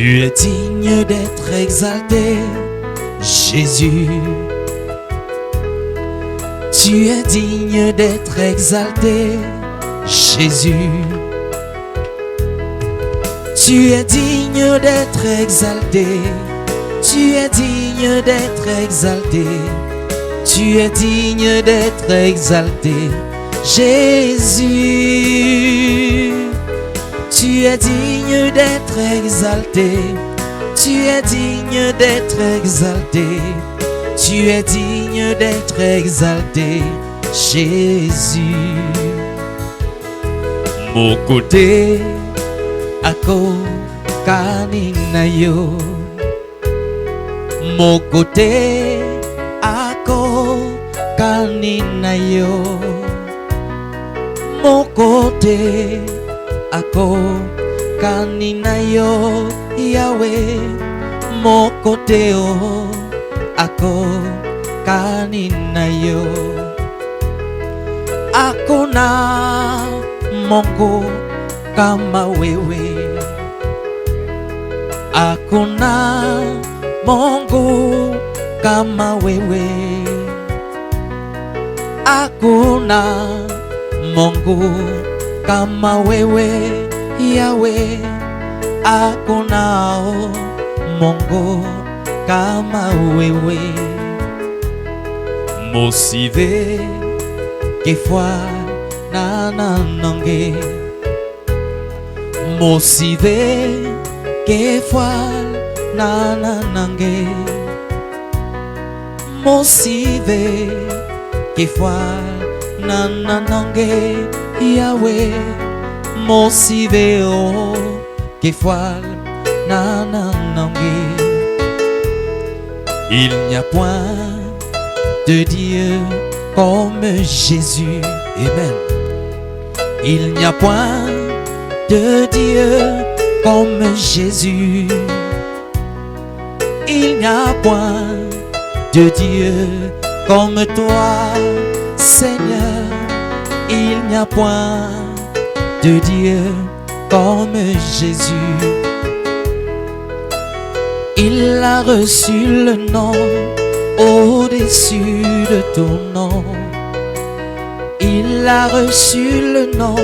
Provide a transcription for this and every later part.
Tu es digne d'être exalté, Jésus. Tu es digne d'être exalté, Jésus. Tu es digne d'être exalté. Tu es digne d'être exalté. Tu es digne d'être exalté, Jésus. Tu es digne d'être exalté. Tu es digne d'être exalté. Tu es digne d'être exalté, Jésus. Mon côté, ako kaninayo. Mon côté, ako kaninayo. Mon côté, ako kaninayo, Yahweh. Mon côté, oh, ako kaninayo. Ako na Mungu kama wewe. Ako na Mungu kama wewe. Hakuna Mungu kama wewe, Yahweh. Hakuna Mungu kama wewe. Mosive kefwa na nanange. Mosive kefwa na nanange. Mosive kefwa na nanange, Yahweh. Mosive oh kefwa na nanange. Il n'y a point de Dieu comme Jésus. Amen. Il n'y a point de Dieu comme Jésus. Il n'y a point de Dieu comme toi, Seigneur. Il n'y a point de Dieu comme Jésus. Il a reçu le nom au-dessus de ton nom. Il a reçu le nom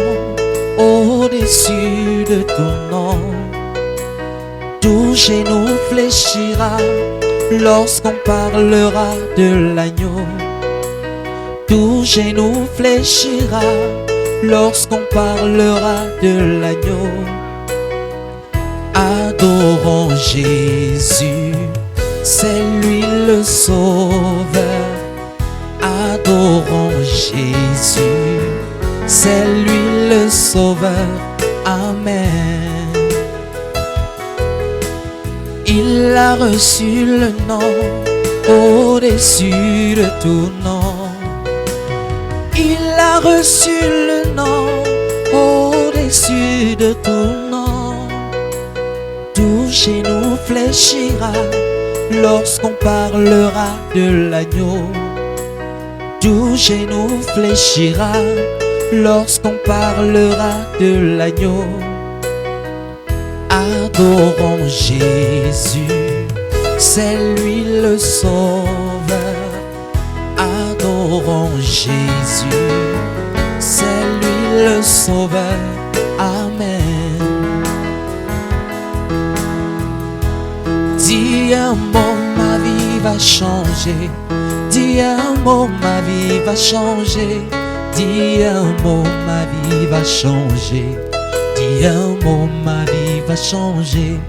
au-dessus de ton nom. Tout genou fléchira lorsqu'on parlera de l'agneau. Tout genou fléchira lorsqu'on parlera de l'agneau. Adorons Jésus, c'est lui le sauveur. Adorons Jésus, c'est lui le sauveur. Amen. Il a reçu le nom au-dessus de tout nom. Il a reçu le nom au-dessus de tout nom. Tout genou fléchira lorsqu'on parlera de l'agneau. Tout genou fléchira lorsqu'on parlera de l'agneau. Adorons Jésus, c'est lui le sauveur. Adorons Jésus, c'est lui le sauveur. Amen. Dis un mot, ma vie va changer. Dis un mot, ma vie va changer. Dis un mot, ma vie va changer. Dis un mot, ma vie va changer.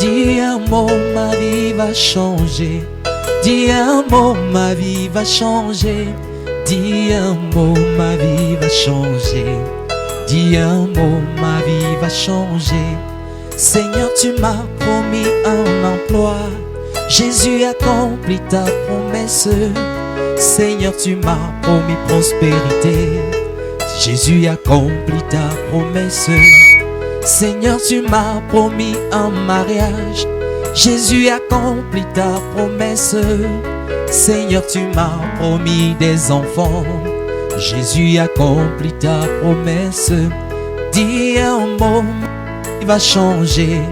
Dis un mot, ma vie va changer. Dis un mot, ma vie va changer. Dis un mot, ma vie va changer. Dis un mot, ma vie va changer. Seigneur, tu m'as promis un emploi. Jésus accomplit ta promesse. Seigneur, tu m'as promis prospérité. Jésus accomplit ta promesse. Seigneur, tu m'as promis un mariage. Jésus accomplit ta promesse. Seigneur, tu m'as promis des enfants. Jésus accomplit ta promesse. Dis un mot, il va changer.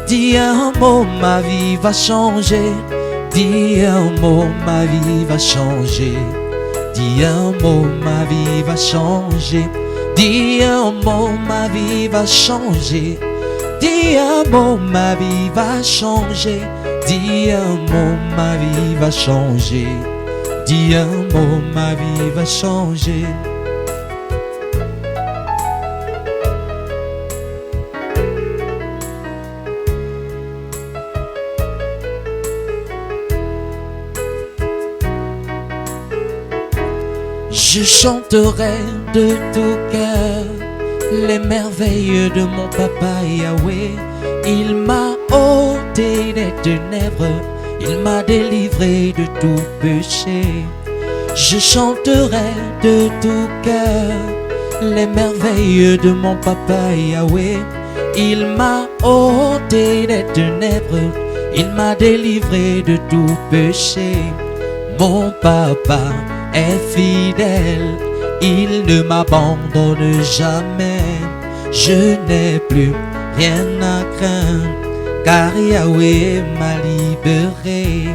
Dis un mot, ma vie va changer. Dis un mot, ma vie va changer. Dis un mot, ma vie va changer. Dis un mot, ma vie va changer. Dis un mot, ma vie va changer. Dis un mot, ma vie va changer. Dis un mot, ma vie va changer. Je chanterai de tout cœur les merveilles de mon papa Yahweh. Il m'a ôté des ténèbres, il m'a délivré de tout péché. Je chanterai de tout cœur les merveilles de mon papa Yahweh. Il m'a ôté des ténèbres, il m'a délivré de tout péché. Mon papa est fidèle, il ne m'abandonne jamais. Je n'ai plus rien à craindre, car Yahweh m'a libéré.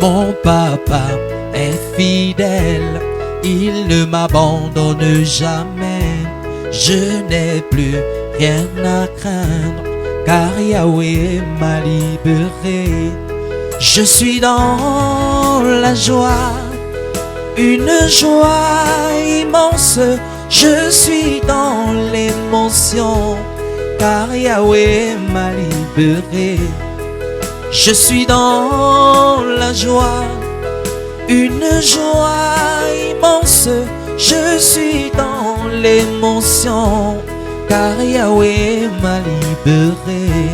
Mon papa est fidèle, il ne m'abandonne jamais. Je n'ai plus rien à craindre, car Yahweh m'a libéré. Je suis dans la joie, une joie immense. Je suis dans l'émotion, car Yahweh m'a libéré. Je suis dans la joie, une joie immense. Je suis dans l'émotion, car Yahweh m'a libéré.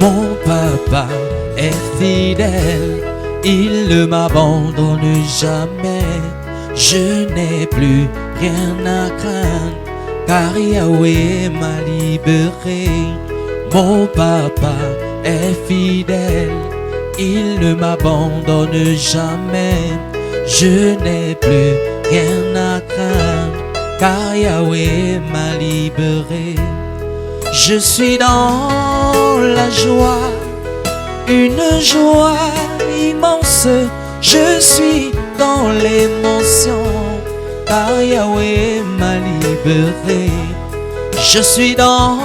Mon papa est fidèle, il ne m'abandonne jamais. Je n'ai plus rien à craindre, car Yahweh m'a libéré. Mon papa est fidèle, il ne m'abandonne jamais. Je n'ai plus rien à craindre, car Yahweh m'a libéré. Je suis dans la joie, une joie immense. Je suis dans l'émotion, car Yahweh m'a libéré. Je suis dans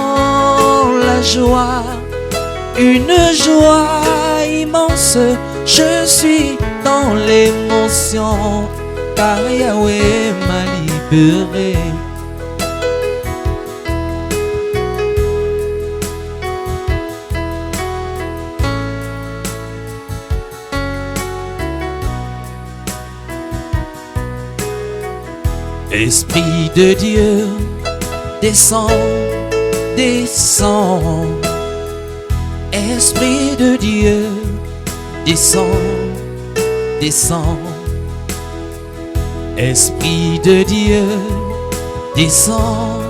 la joie, une joie immense. Je suis dans l'émotion, car Yahweh m'a libéré. Esprit de Dieu, descends, descends. Esprit de Dieu, descends, descends. Esprit de Dieu, descends,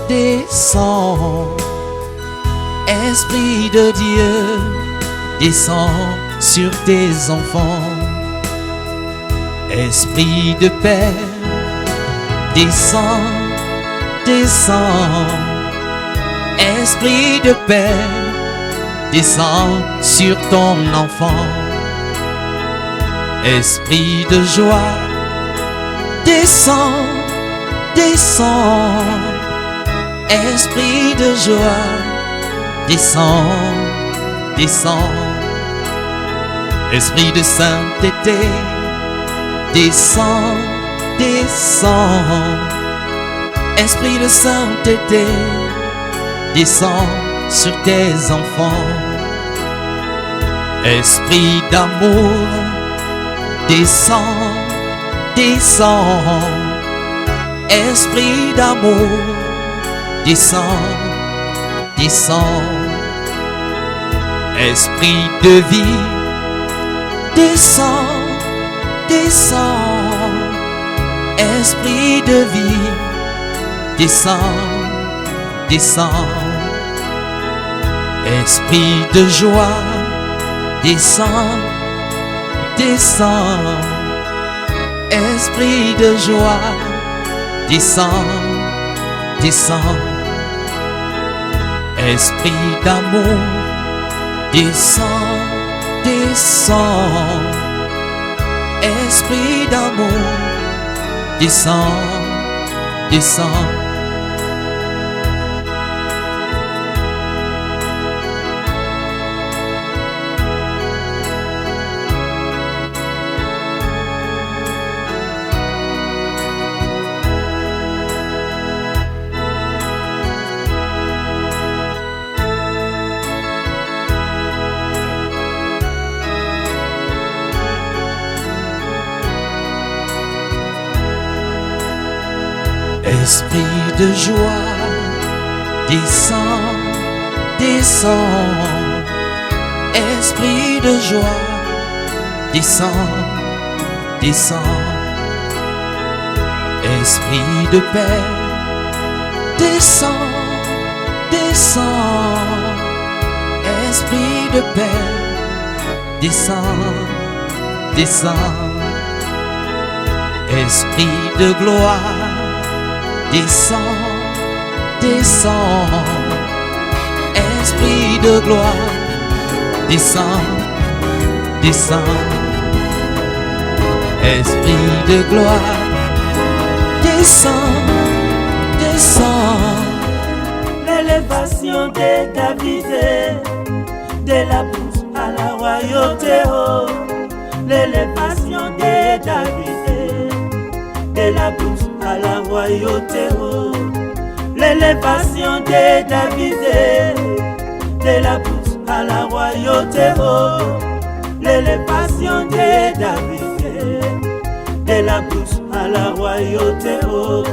descends. Esprit de Dieu, descends sur tes enfants. Esprit de paix, descends, descends. Esprit de paix, descends sur ton enfant. Esprit de joie, descends, descends. Esprit de joie, descends, descends. Esprit de sainteté, descends, descends. Esprit de sainteté, descends sur tes enfants. Esprit d'amour, descends, descends. Esprit d'amour, descends, descends. Esprit de vie, descends, descends. Esprit de vie, descends, descends. Esprit de joie, descends, descends. Esprit de joie, descends, descends. Esprit d'amour, descends, descends. Esprit d'amour, descends, descends. Esprit de joie, descends, descends. Esprit de joie, descends, descends. Esprit de paix, descends, descends. Esprit de paix, descends, descends. Esprit de gloire, descends, descends. Esprit de gloire, descends, descends. Esprit de gloire, descends, descends. L'élévation de David, de la bourse à la royauté, oh. L'élévation de David, de la bourse à la royauté, oh. L'élévation de David, de la bourse à la royauté, oh. L'élévation de David, de la bourse à la royauté, oh.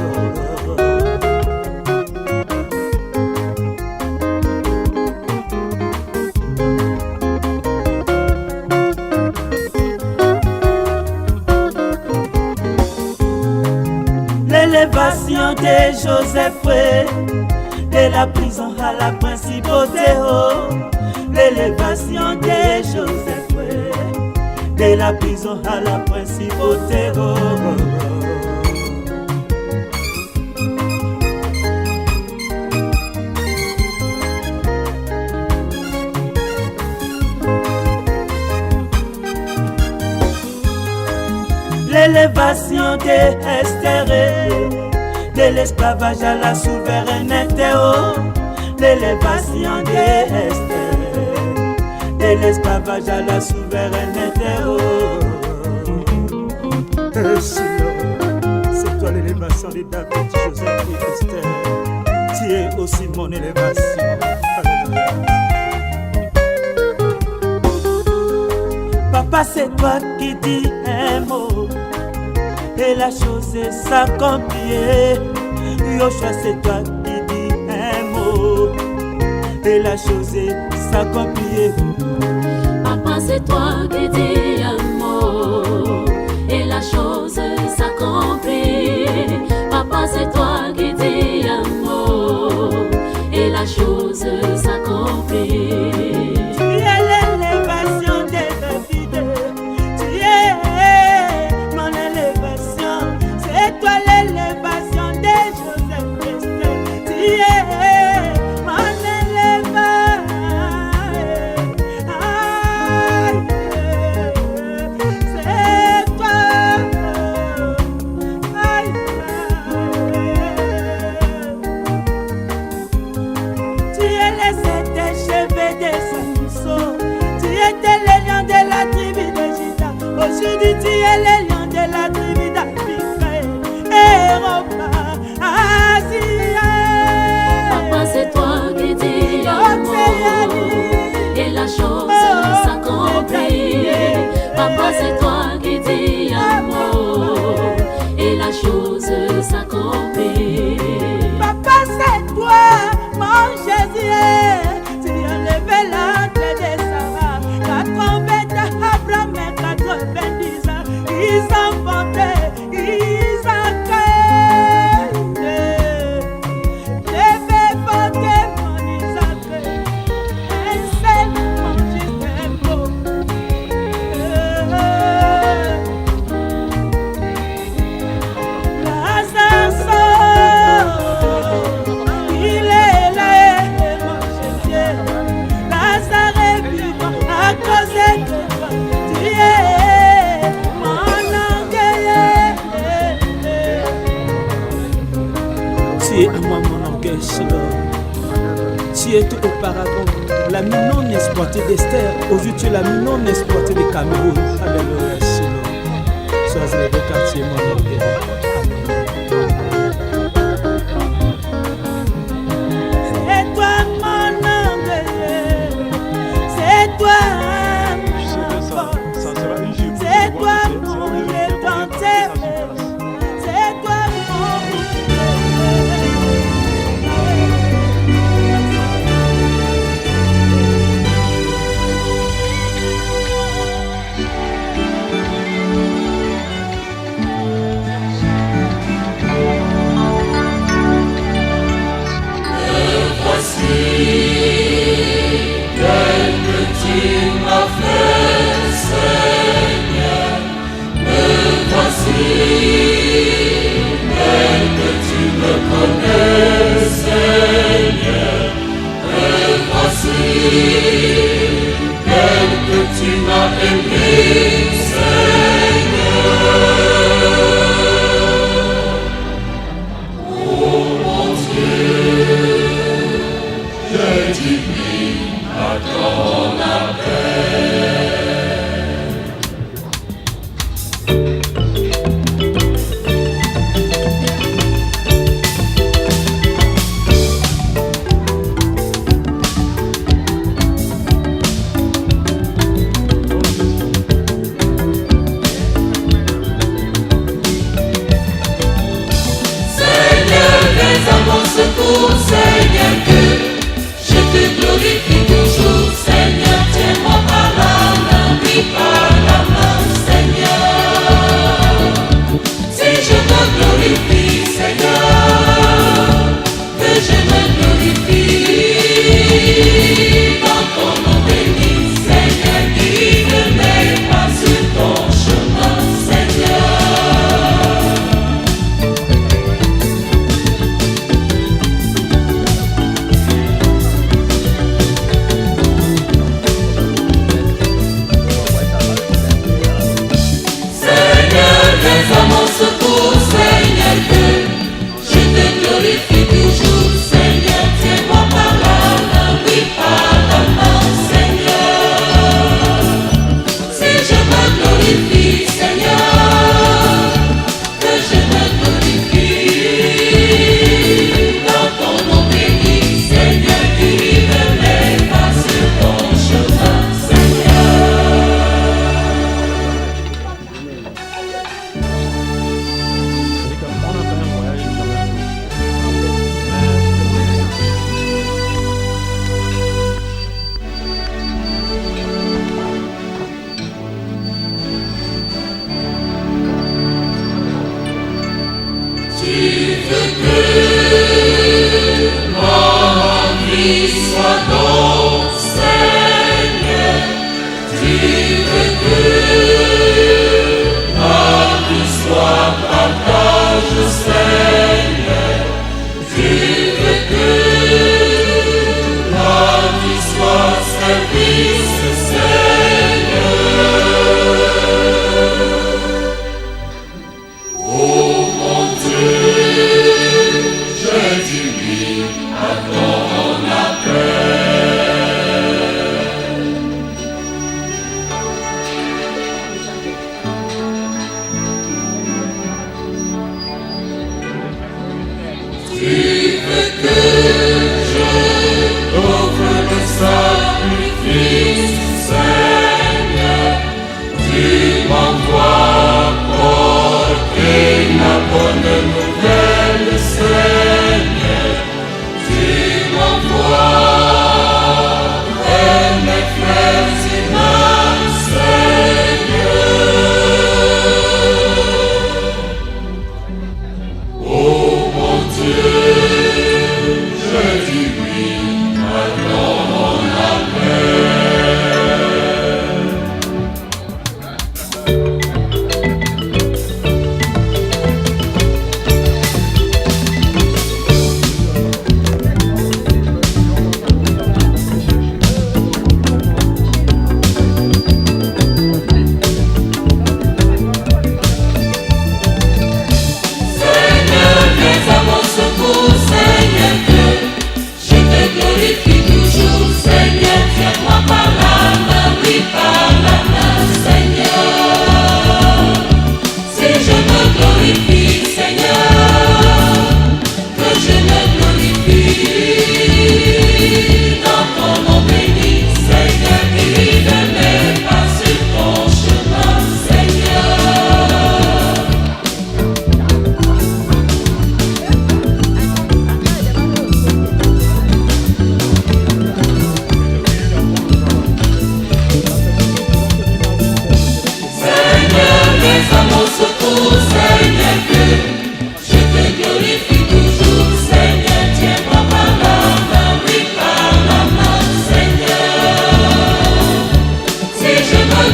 L'élévation de Joseph, de la prison à la principauté, oh. L'élévation de Joseph, de la prison à la principauté, oh. L'élévation de Esther, de l'esclavage à la souveraineté, oh. L'élévation de Esther, de l'esclavage à la souveraineté, oh. Seigneur, c'est toi l'élévation de David, Joseph et Esther. Tu es aussi mon élévation. Alléluia. Papa, c'est toi qui dis un mot et la chose s'accomplit. Yoshua, c'est toi qui dis un mot et la chose s'accomplit. Papa, c'est toi qui dis un mot et la chose s'accomplit. Papa, c'est toi qui dis un mot et la chose s'accomplit. Tu es l'élévation de David, tu es mon élévation. C'est toi l'élévation de Joseph Esther. Tu es mon élévation. C'est toi. Tu es les sept cheveux de Samson. Tu étais le lion de la tribu de Juda. Aujourd'hui tu es le lion de la tribu d'Israël. Europa, Asie. Papa, c'est toi qui dis un mot et la chose s'accomplit. Papa, c'est toi qui dis un mot et la chose s'accomplit. Papa, c'est toi, mon Jésus. Tu as levé l'entrée de Sarah. 80 d'Abraham et 90 ans. Ils ont porté, ils ont créé. Je vais porter mon Isaac. Un seul, mon juste mot. tu es auparavant l'ami non exploité d'Esther. Aujourd'hui, tu es l'ami non exploité de Cameroun. Alléluia, Shalom. Sois élevé car tu es mon Dieu. C'est toi mon ange, c'est toi mon force, c'est toi mon rédempteur, c'est toi mon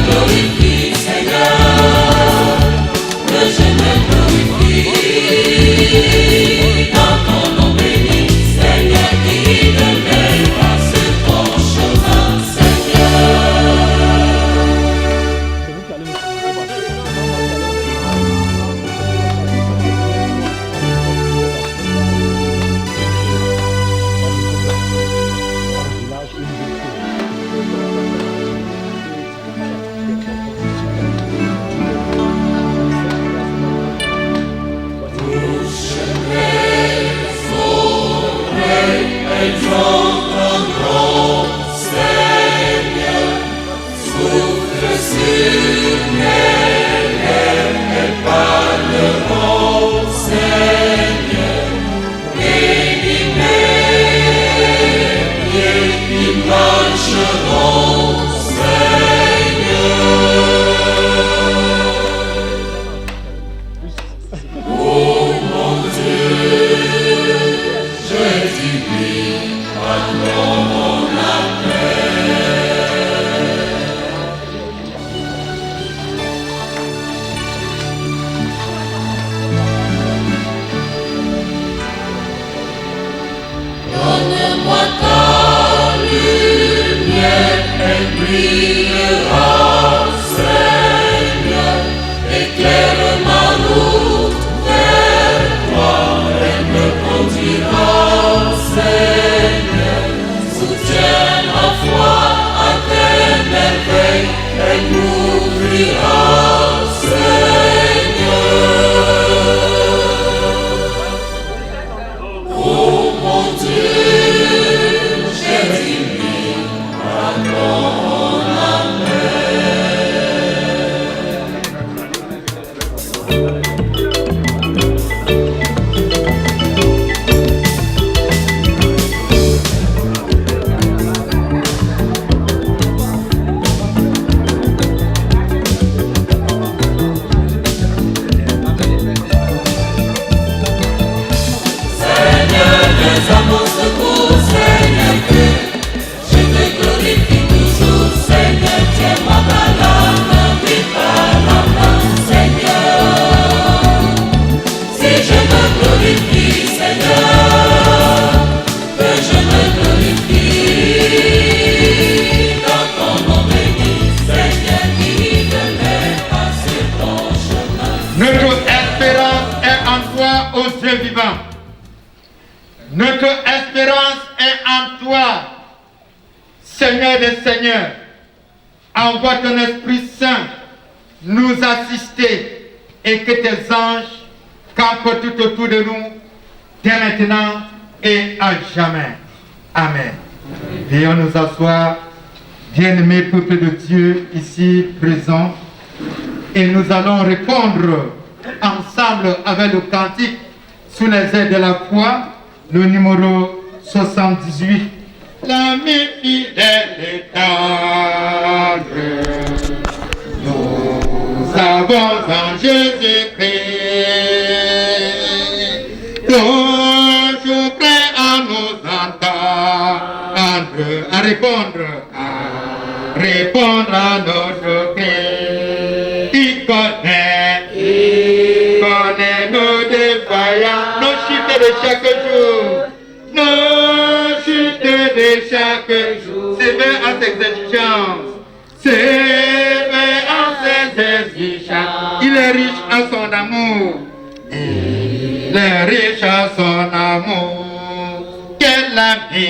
glorifie, Seigneur, que je me glorifie dans ton nom béni, Seigneur, qui ne mène pas sur ton chemin, Notre espérance est en toi, Seigneur des Seigneurs. Envoie ton Esprit Saint nous assister et que tes anges campent tout autour de nous, dès maintenant et à jamais. Amen. Veuillons nous asseoir, bien-aimés peuple de Dieu ici présents, et nous allons répondre ensemble avec le cantique sous les ailes de la foi, le numéro 78. L'ami fidèle et tendre, nous avons en Jésus-Christ, toujours prêt à nous entendre, à répondre à notre Christ. Il connaît nos défaillances, nos chutes de chaque jour, nos chutes de chaque jour. Sévère à ses exigences, sévère à ses exigences. Il est riche à son amour, il est riche à son amour. Quel ami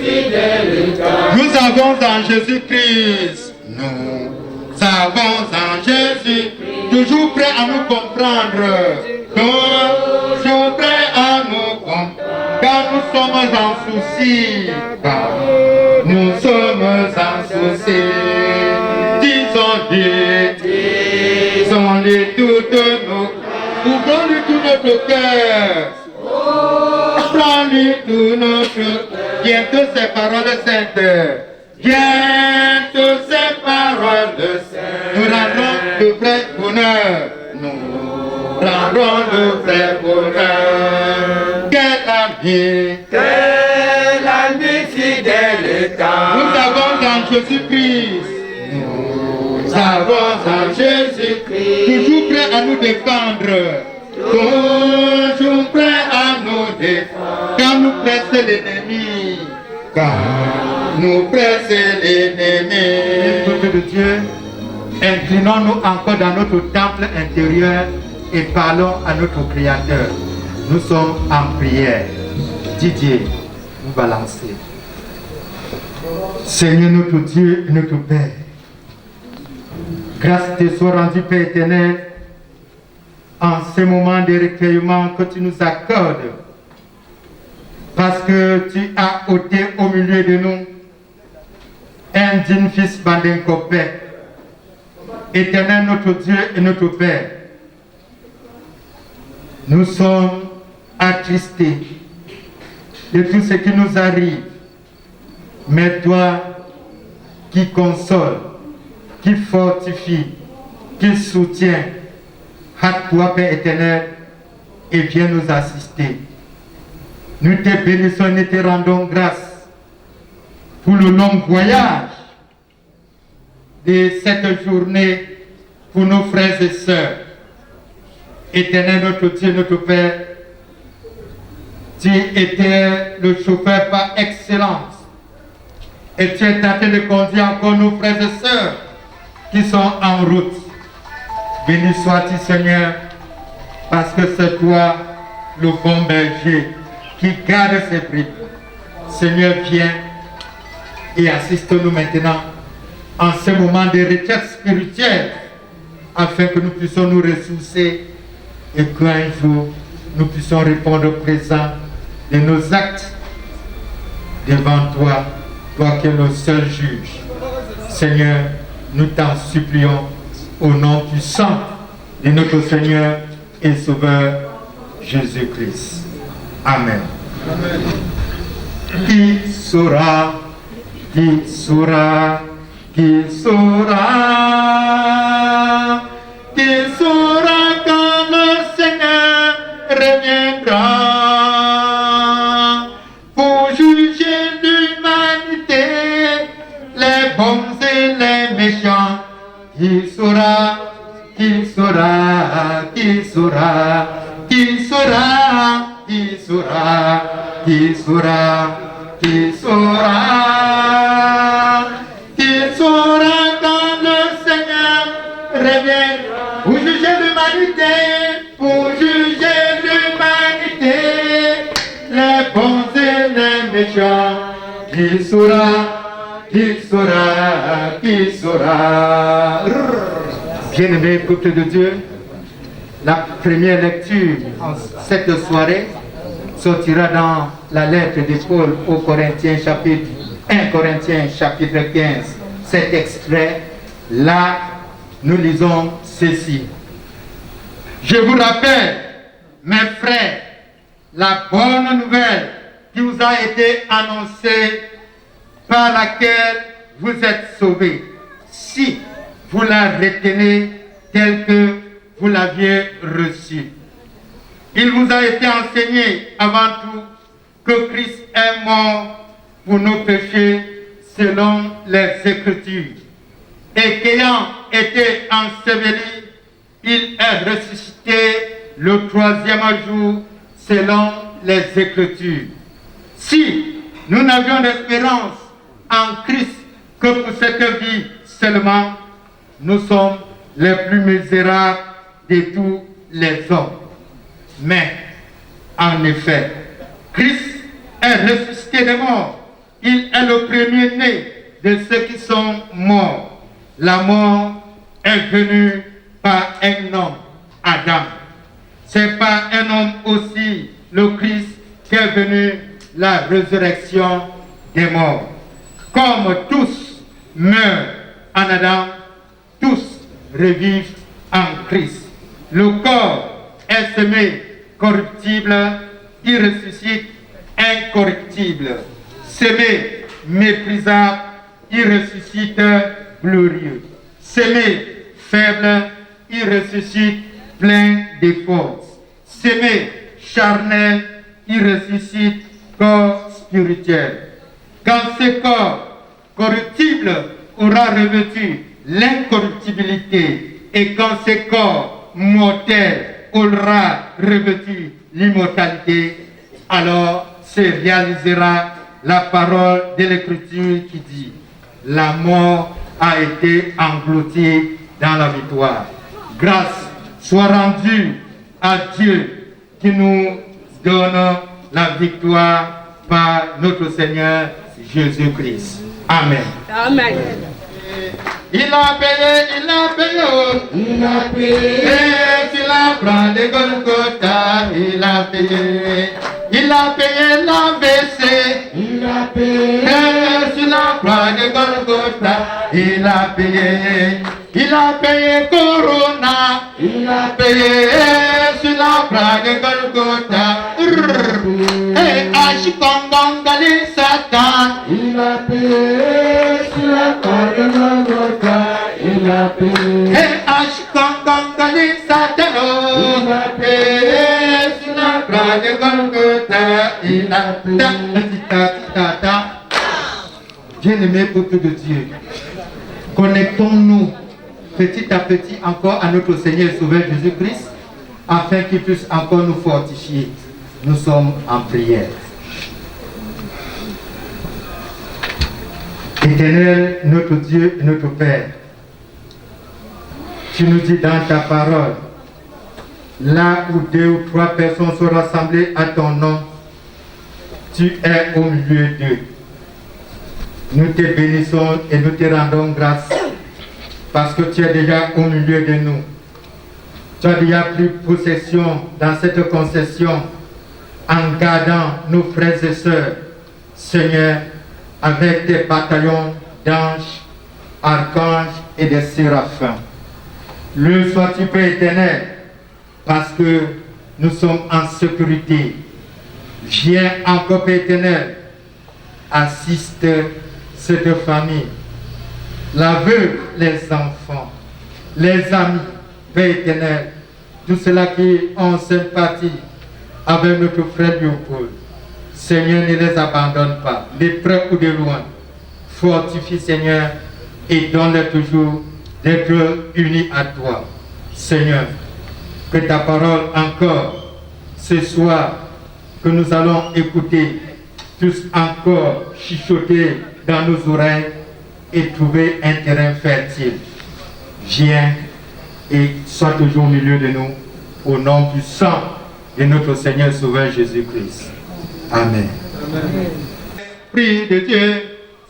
fidèle. Nous avons en Jésus-Christ, nous avons en Jésus, toujours prêt à nous comprendre, toujours prêt à nous comprendre, car nous sommes en souci, disons-lui toutes nos, ouvrons-lui tout notre cœur, ouvrons-lui tout notre cœur, bientôt ces paroles saintes, bientôt ces paroles saintes, nous rendrons le vrai bonheur, nous rendrons le vrai bonheur. Quel ami fidèle et tendre. Nous avons en Jésus-Christ. Nous avons en Jésus-Christ. Toujours prêt à nous défendre. Toujours prêt à nous défendre. Quand nous presse l'ennemi. Quand nous presse l'ennemi. Peuple de Dieu, inclinons-nous encore dans notre temple intérieur et parlons à notre Créateur. Nous sommes en prière. Didier, nous va lancer. Seigneur notre Dieu et notre Père, grâce te soit rendue, Père éternel, en ce moment de recueillement que tu nous accordes, parce que tu as ôté au milieu de nous un digne fils Bandenkopé, éternel notre Dieu et notre Père. Nous sommes attristés de tout ce qui nous arrive, mais toi qui console, qui fortifie, qui soutient, hâte-toi, Père éternel, et viens nous assister. Nous te bénissons et nous te rendons grâce pour le long voyage de cette journée pour nos frères et sœurs. Éternel notre Dieu, notre Père, tu étais le chauffeur par excellence et tu es en train de conduire encore nos frères et sœurs qui sont en route. Béni sois-tu, Seigneur, parce que c'est toi le bon berger qui garde ses brebis. Seigneur, viens et assiste-nous maintenant en ce moment de retraite spirituelle afin que nous puissions nous ressourcer et qu'un jour nous puissions répondre présent de nos actes devant toi, toi qui es le seul juge. Seigneur, nous t'en supplions au nom puissant de notre Seigneur et Sauveur Jésus-Christ. Amen. Amen. Qui saura, qui saura, qui saura, qui saura quand le Seigneur reviendra pour juger l'humanité, les bons et les méchants. Qui saura, qui saura, qui saura, qui saura, qui saura, qui saura, qui saura, qui saura quand le Seigneur revient pour juger l'humanité, pour juger l'humanité, les bons et les méchants. Qui saura, qui saura, qui saura. Bien-aimé peuple de Dieu, la première lecture en cette soirée sortira dans la lettre de Paul aux Corinthiens, chapitre 1 Corinthiens, chapitre 15. Cet extrait, là, nous lisons ceci. Je vous rappelle, mes frères, la bonne nouvelle qui vous a été annoncée, par laquelle vous êtes sauvés, si vous la retenez telle que vous l'aviez reçue. Il vous a été enseigné avant tout que Christ est mort pour nos péchés selon les Écritures, et qu'ayant été enseveli, il est ressuscité le troisième jour selon les Écritures. Si nous n'avions d'espérance en Christ que pour cette vie seulement, nous sommes les plus misérables de tous les hommes. Mais, en effet, Christ est ressuscité des morts. Il est le premier-né de ceux qui sont morts. La mort est venue par un homme, Adam. C'est par un homme aussi, le Christ, qu'est venue la résurrection des morts. Comme tous meurent en Adam, tous revivent en Christ. Le corps est semé corruptible, il ressuscite incorruptible. Semé méprisable, il ressuscite glorieux. Semé faible, il ressuscite plein de force. Semé charnel, il ressuscite corps spirituel. Quand ce corps corruptible aura revêtu l'incorruptibilité et quand ce corps mortel aura revêtu l'immortalité, alors se réalisera la parole de l'Écriture qui dit « La mort a été engloutie dans la victoire ». Grâce soit rendue à Dieu qui nous donne la victoire par notre Seigneur Jésus-Christ. Amen. Amen. Il a payé, il a payé, oh. Il a payé. Et sur la croix de Golgotha, il a payé. Il a payé l'AVC. Il a payé. Et sur la croix de Golgotha, il a payé. Il a payé Corona. Il a payé sur la croix de Golgotha. Et Achikongongali Satan. Il a payé sur la croix de Golgotha. Il a payé. Et Achikongongali Satan. Il a payé sur la croix de Golgotha. Il a payé. Bien-aimé peuple de Dieu, connectons-nous petit à petit encore à notre Seigneur et Sauveur Jésus-Christ, afin qu'il puisse encore nous fortifier. Nous sommes en prière. Éternel, notre Dieu et notre Père, tu nous dis dans ta parole, là où 2 ou 3 personnes sont rassemblées à ton nom, tu es au milieu d'eux. Nous te bénissons et nous te rendons grâce parce que tu es déjà au milieu de nous. Tu as déjà pris possession dans cette concession en gardant nos frères et sœurs, Seigneur, avec des bataillons d'anges, archanges et des séraphins. Le sois-tu Père éternel, parce que nous sommes en sécurité. Viens encore Père éternel, assiste cette famille, la veuve, les enfants, les amis, Père éternel, tous ceux-là qui ont sympathie avec notre frère Léopold. Seigneur, ne les abandonne pas, de près ou de loin. Fortifie, Seigneur, et donne-leur toujours d'être unis à toi. Seigneur, que ta parole encore, ce soir, que nous allons écouter, tous encore chuchoter dans nos oreilles et trouver un terrain fertile. Viens et sois toujours au milieu de nous, au nom puissant de notre Seigneur Sauveur Jésus-Christ. Amen. Amen. Esprit de Dieu,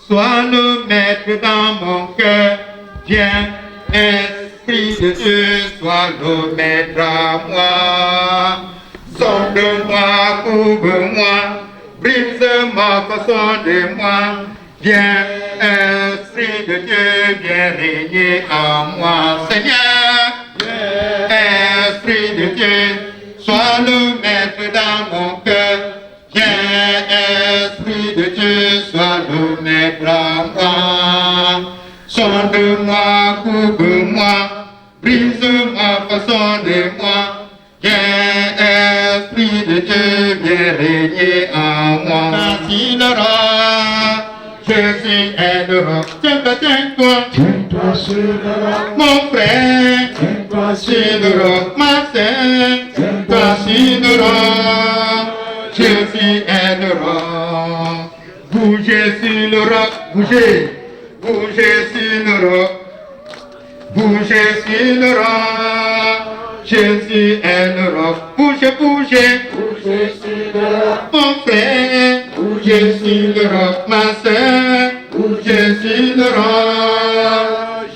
sois le maître dans mon cœur. Viens, Esprit de Dieu, sois le maître à moi. Sonde-moi, couvre-moi, brise-moi, façonne-moi. Viens, Esprit de Dieu, viens régner en moi. Seigneur, Esprit de Dieu, sois le maître dans mon cœur. Viens, Esprit de Dieu, sois le maître en moi. Sonde-moi, couvre-moi, brise-moi, façonne-moi. Viens, Esprit de Dieu, viens régner en moi. Ainsi le roi, Jésus est le roi. Tiens-toi sur le roi, mon frère. Tiens-toi sur le roi, ma sœur. Tiens-toi sur le roi, Jésus est le roi. Bougez sur le roi, bougez. Bougez sur le roi, bougez sur le roi. Jésus est le roi. Bougez, bougez. Bougez sur le roi, mon frère. Bougez sur le roi, ma sœur. Bougez sur le roi.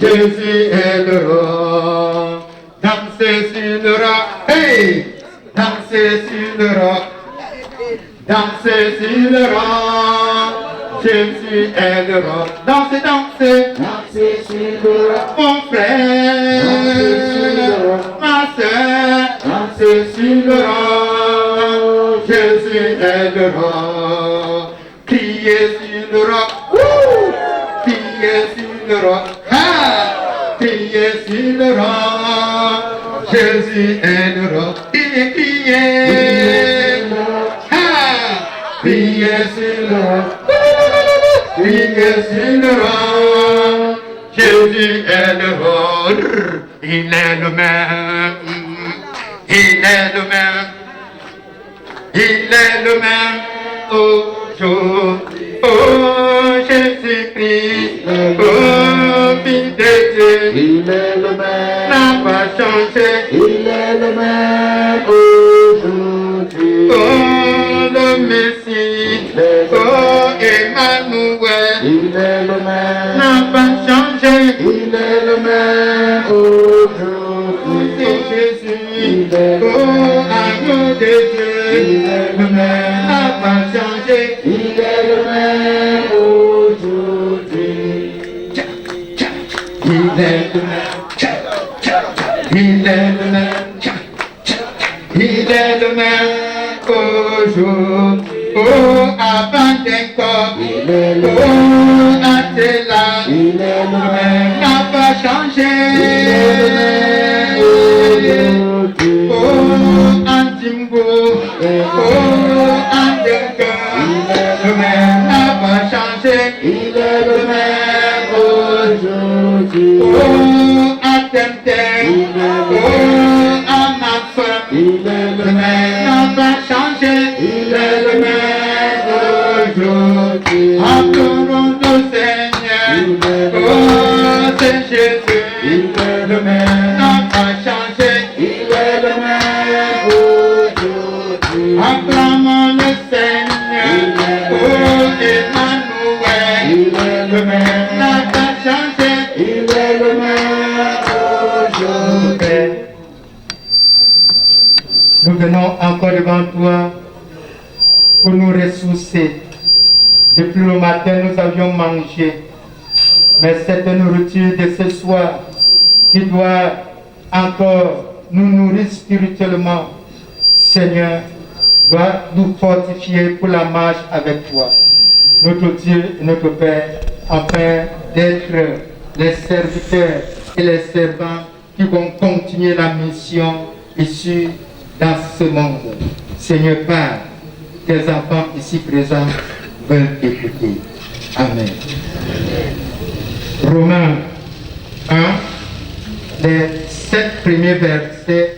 Jésus est le roi. Dansez sur le roi. Hey! Dansez sur le roi. Dansez sur le roi. Jésus est le roi. Dansez, dansez. Dansez sur le roi, mon frère. Dansez sur le roi, ma sœur. Dansez sur le roi. Jésus est le roi. Criez sur le roi. Criez sur le roi. Ah! Criez sur le roi. Jésus est le roi. Criez, criez. Ah! Criez sur le roi. Criez sur le roi. Jésus est le vôtre, il est le même, il est le même, il est le même aujourd'hui. Oh Jésus-Christ, oh Fils de Dieu, Il est le même, n'a pas changé. il est le même aujourd'hui. Oh le Messie, oh Emmanuel, Il est le même, n'a pas changé. il est le même aujourd'hui. C'est Jésus, Il est le oh même, agneau de Dieu, il est le même, n'a pas changé. il est le même aujourd'hui. Il est le même, il est le même, il est le même aujourd'hui. Oh, avant d'un corps, Il est le oh, même, Athéla, il est le même, n'a pas changé. il est le même aujourd'hui. Oh, Antimbo, oh, Antenka, le même n'a pas changé. Il est le même aujourd'hui. Oh, Atenten, oh, Amafa, Il est le le même même, n'a pas changé. il est le même aujourd'hui. Appelons le Seigneur, oh, c'est Jésus, Il est le le même même, n'a pas changé. il est le même aujourd'hui. Acclamons le Seigneur, oh Emmanuel, Il est le le même même, n'a pas changé. il est le même aujourd'hui. Nous venons encore devant toi pour nous ressourcer. Depuis le matin, nous avions mangé, mais cette nourriture de ce soir qui doit encore nous nourrir spirituellement, Seigneur, doit nous fortifier pour la marche avec toi, notre Dieu et notre Père, afin d'être les serviteurs et les servants qui vont continuer la mission issue dans ce monde. Seigneur Père, tes enfants ici présents veulent écouter. Amen. Romains 1, les 7 premiers versets,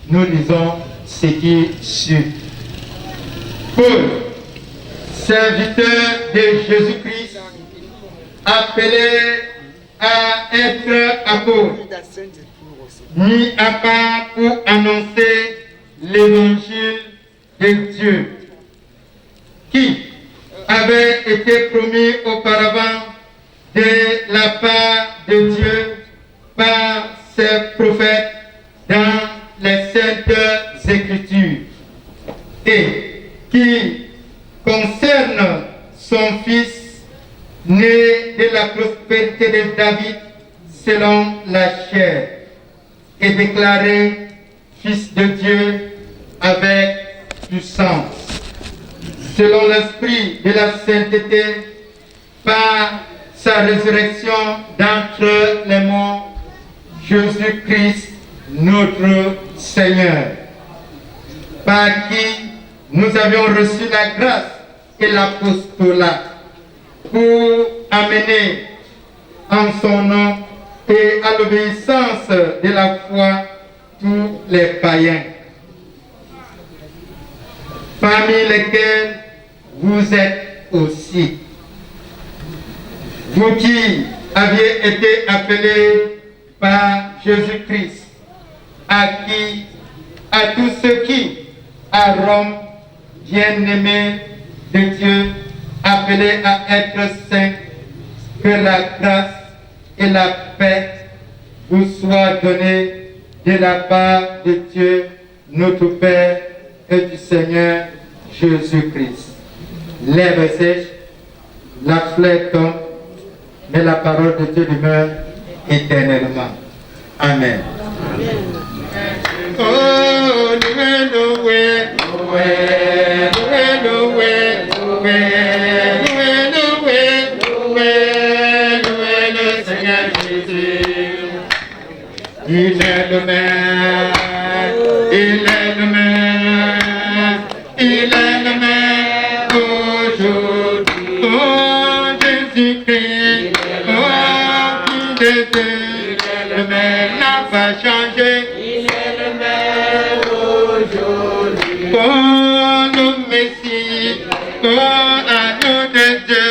nous lisons ce qui suit. Paul, serviteur de Jésus-Christ, appelé à être apôtre, mis à part pour annoncer l'évangile de Dieu, qui avait été promis auparavant de la part de Dieu par ses prophètes dans les saintes Écritures, et qui concerne son fils né de la prospérité de David selon la chair, et déclaré fils de Dieu avec puissance, selon l'esprit de la sainteté, par sa résurrection d'entre les morts, Jésus-Christ notre Seigneur, par qui nous avions reçu la grâce et l'apostolat pour amener en son nom et à l'obéissance de la foi tous les païens, parmi lesquels vous êtes aussi. Vous qui aviez été appelés par Jésus-Christ, à tous ceux qui, à Rome, bien-aimés de Dieu, appelés à être saints, que la grâce et la paix vous soient données de la part de Dieu, notre Père, et du Seigneur Jésus-Christ. L'herbe sèche, la fleur tombe, mais la parole de Dieu demeure éternellement. Amen. Oh, loué, le Seigneur Jésus. Il est le même, il est le même, il est le même aujourd'hui. Oh, Jésus-Christ, oh, de Dieu. Le même n'a pas changé. Il est le même aujourd'hui. Oh, le Messie, oh, agneau de Dieu.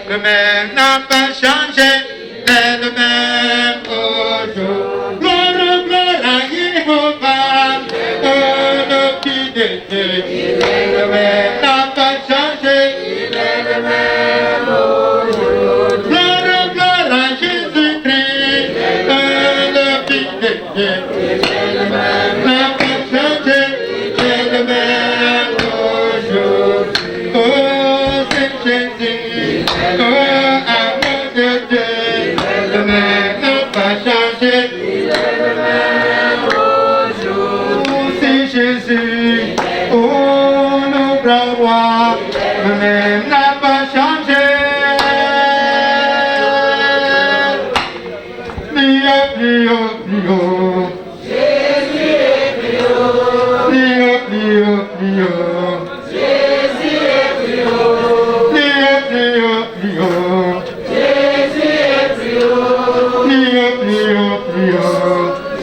Le même n'a pas changé. Il est le même aujourd'hui. Gloire, gloire à Jéhovah. Oh, le Fils de Dieu. Le même n'a pas changé. Il est le même aujourd'hui. Gloire, gloire à Jésus-Christ. Oh, le Fils de Dieu. N'a pas changé. Il est le même aujourd'hui. Oh, c'est Jésus. Oh, amour de Dieu. Le même n'a pas changé. Il est le même aujourd'hui. Oh, c'est Jésus. Oh, le grand roi. Le même n'a pas changé. Prio, prio, prio. Jésus est plus haut. Prio, prio, prio. Jésus est plus haut. Prio, prio, prio. Jésus est plus haut. Prio, prio, prio.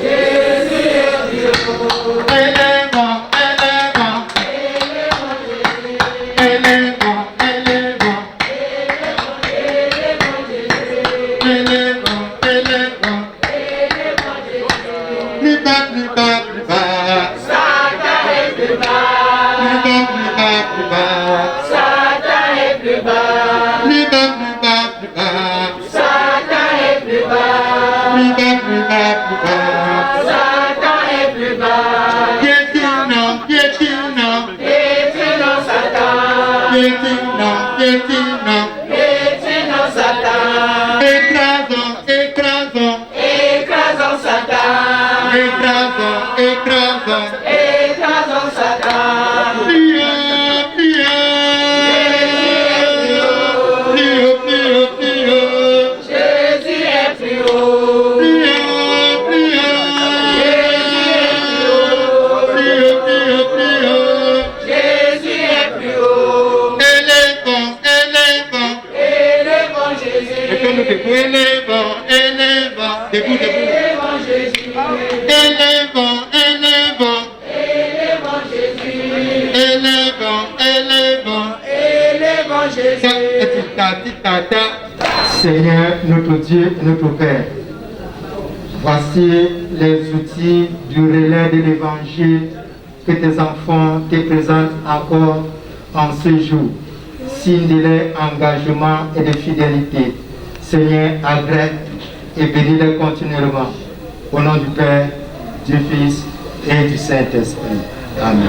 Jésus est plus haut. Élevant, élevant. Élevant, élevant. Élevant, élevant. Plus bas, plus bas, plus bas. Satan est plus bas. Plus bas, plus bas, plus bas. Satan est plus bas. Plus bas, plus bas, plus bas. Satan est plus bas. Plus bas, plus bas, plus bas. Satan est plus bas. Piétinant, piétinant. Piétinons Satan. Piétinant, piétinant. Piétinons Satan. Écrasant, écrasant. Écrasons Satan. Écrasant, écrasant. Écrasons Satan. Prio, prio. Prio, prio, prio. Jésus est plus haut. Prio, prio. Prio, prio, prio. Jésus est plus haut. Élevant, élevant. Élevons Jésus. Mettons-nous debout, élevant, élevant. Debout, debout. Élevons Jésus. Élevant, élevant. Élevons Jésus. Élevant, élevant. Élevons Jésus. Seigneur, notre Dieu et notre Père, voici les outils du relais de l'évangile que tes enfants te présentent encore en ce jour, signe de leur engagement et de fidélité. Seigneur, agrège et bénis-les continuellement. Au nom du Père, du Fils et du Saint-Esprit. Amen.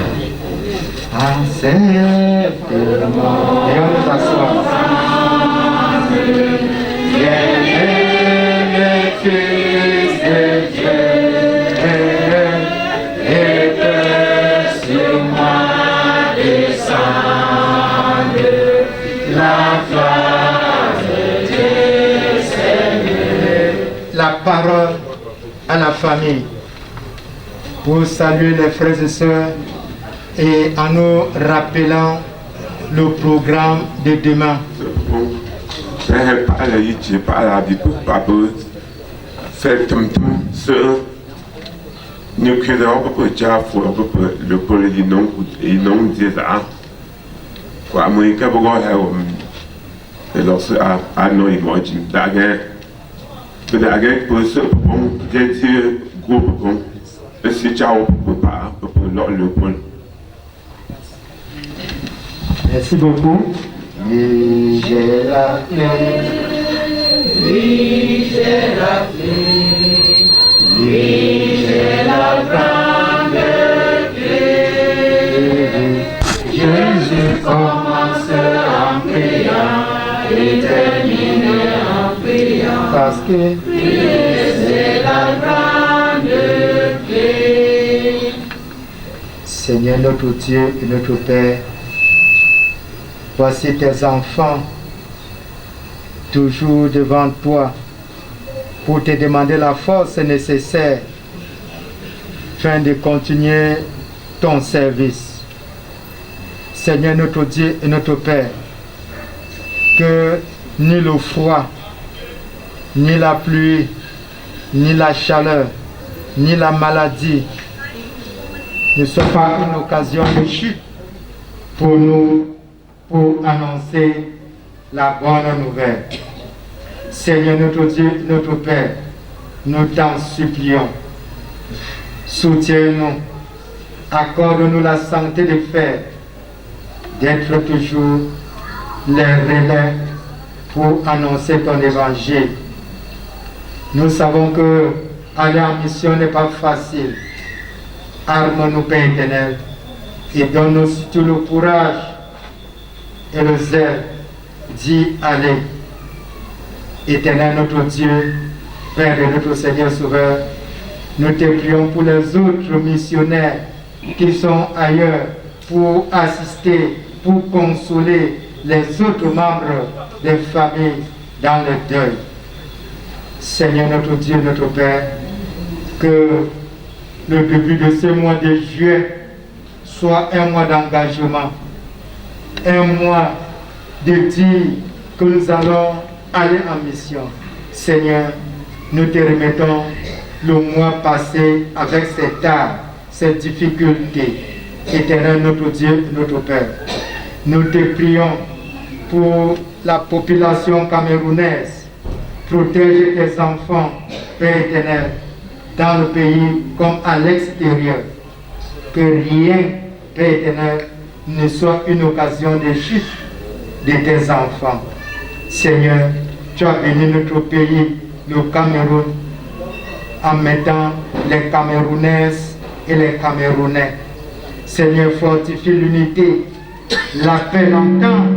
Accepte-moi. Et on nous assoit. Bien-aimé Fils de Dieu, et que sur moi descende la face de Dieu, Seigneur. La parole à la famille pour saluer les frères et sœurs et en nous rappelant le programme de demain. Fais par la yitchi, par la vie, par fais tum ce nous cuidons pour Jaffa, le pôle et non des arts. Quoi, moi, qu'à voir, et lorsque à nos imagines, d'ailleurs, pour ce bon, j'ai groupe bon, et si ciao pour le pôle. Merci beaucoup. Oui, j'ai la clé. Oui, j'ai la clé. Oui, j'ai la grande clé. Jésus commence en priant et termine en priant. Parce que C'est la grande clé. Seigneur notre Dieu et notre Père, voici tes enfants toujours devant toi pour te demander la force nécessaire afin de continuer ton service. Seigneur notre Dieu et notre Père, que ni le froid, ni la pluie, ni la chaleur, ni la maladie ne sont pas une occasion de chute pour nous, pour annoncer la bonne nouvelle. Seigneur notre Dieu, notre Père, nous t'en supplions. Soutiens-nous, accorde-nous la santé de faire, d'être toujours les relais pour annoncer ton évangile. Nous savons que aller en mission n'est pas facile. Arme-nous, Père éternel, et donne-nous surtout le courage et le zèle d'y aller. Éternel notre Dieu, Père de notre Seigneur Sauveur, nous te prions pour les autres missionnaires qui sont ailleurs pour assister, pour consoler les autres membres des familles dans le deuil. Seigneur notre Dieu, notre Père, que le début de ce mois de juillet soit un mois d'engagement, un mois de dire que nous allons aller en mission. Seigneur, nous te remettons le mois passé avec cette âme, cette difficulté. Éternel notre Dieu, notre Père, nous te prions pour la population camerounaise. Protège tes enfants, Père éternel, dans le pays comme à l'extérieur. Que rien, Père éternel, ne soit une occasion de chute de tes enfants. Seigneur, tu as béni notre pays, le Cameroun, en mettant les Camerounaises et les Camerounais. Seigneur, fortifie l'unité, la paix, l'entente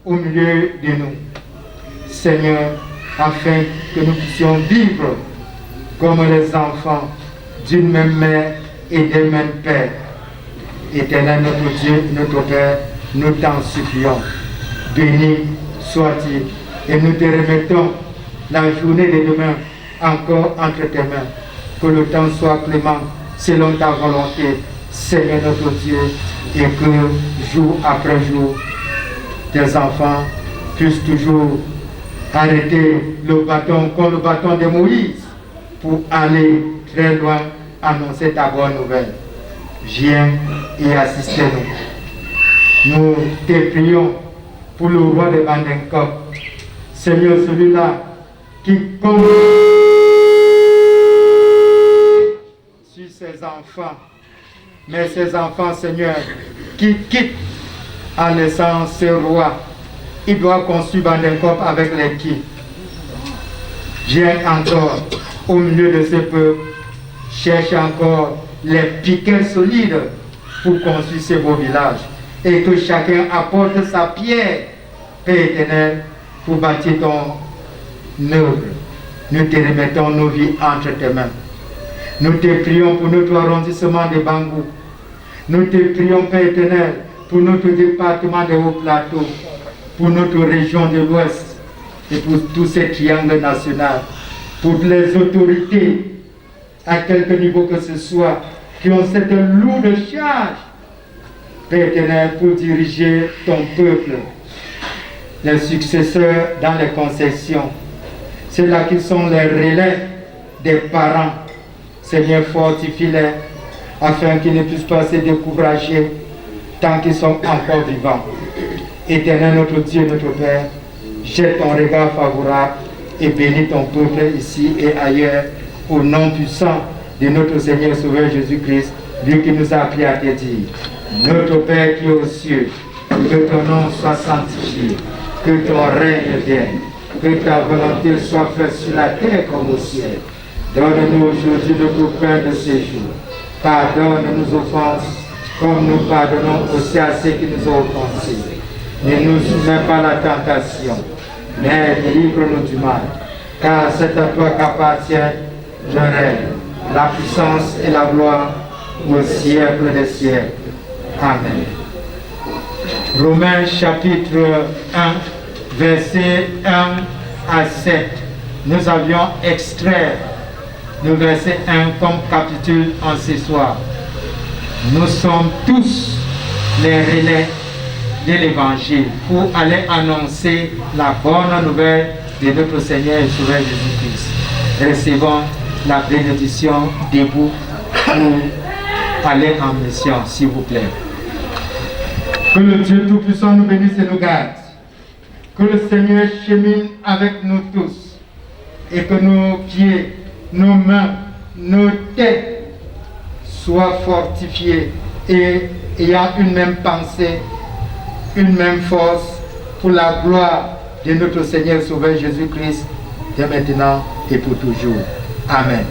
au milieu de nous. Seigneur, afin que nous puissions vivre comme les enfants d'une même mère et d'un même père. Éternel notre Dieu, notre Père, nous t'en supplions. Béni sois-tu et nous te remettons la journée de demain encore entre tes mains. Que le temps soit clément selon ta volonté, Seigneur notre Dieu, et que jour après jour, tes enfants puissent toujours arrêter le bâton comme le bâton de Moïse pour aller très loin annoncer ta bonne nouvelle. Viens et assistez-nous. Nous te prions pour le roi de Bandenkop, Seigneur, celui-là qui compte sur ses enfants, mais ses enfants, Seigneur, qui quittent en laissant ce roi. Il doit construire Bandenkop avec l'équipe. Viens encore au milieu de ce peuple, cherche encore les piquets solides pour construire ce beau village. Et que chacun apporte sa pierre, Père éternel, pour bâtir ton œuvre. Nous te remettons nos vies entre tes mains. Nous te prions pour notre arrondissement de Bangou. Nous te prions, Père éternel, pour notre département de Haut-Plateau, pour notre région de l'Ouest et pour tous ces triangles nationaux, pour les autorités, à quelque niveau que ce soit, qui ont cette lourde charge, Père éternel, pour diriger ton peuple, les successeurs dans les concessions, ceux-là qui sont les relais des parents. Seigneur, fortifie-les afin qu'ils ne puissent pas se décourager tant qu'ils sont encore vivants. Éternel, notre Dieu, notre Père, jette ton regard favorable et bénis ton peuple ici et ailleurs au nom puissant de notre Seigneur Sauveur Jésus-Christ, lui qui nous a appris à te dire: notre Père qui est aux cieux, que ton nom soit sanctifié, que ton règne vienne, que ta volonté soit faite sur la terre comme au ciel. Donne-nous aujourd'hui notre pain de ce jour. Pardonne nos offenses, comme nous pardonnons aussi à ceux qui nous ont offensés. Ne nous soumets pas à la tentation, mais délivre-nous du mal. Car c'est à toi qu'appartient le règne, la puissance et la gloire au siècle des siècles. Amen. Romains chapitre 1, versets 1 à 7. Nous avions extrait le verset 1 comme capitule en ce soir. Nous sommes tous les relais de l'évangile pour aller annoncer la bonne nouvelle de notre Seigneur et Sauveur Jésus-Christ. Recevons la bénédiction debout pour aller en mission, s'il vous plaît. Que le Dieu Tout-Puissant nous bénisse et nous garde. Que le Seigneur chemine avec nous tous et que nos pieds, nos mains, nos têtes soient fortifiés et ayant une même pensée, une même force pour la gloire de notre Seigneur Sauveur Jésus-Christ, dès maintenant et pour toujours. Amen.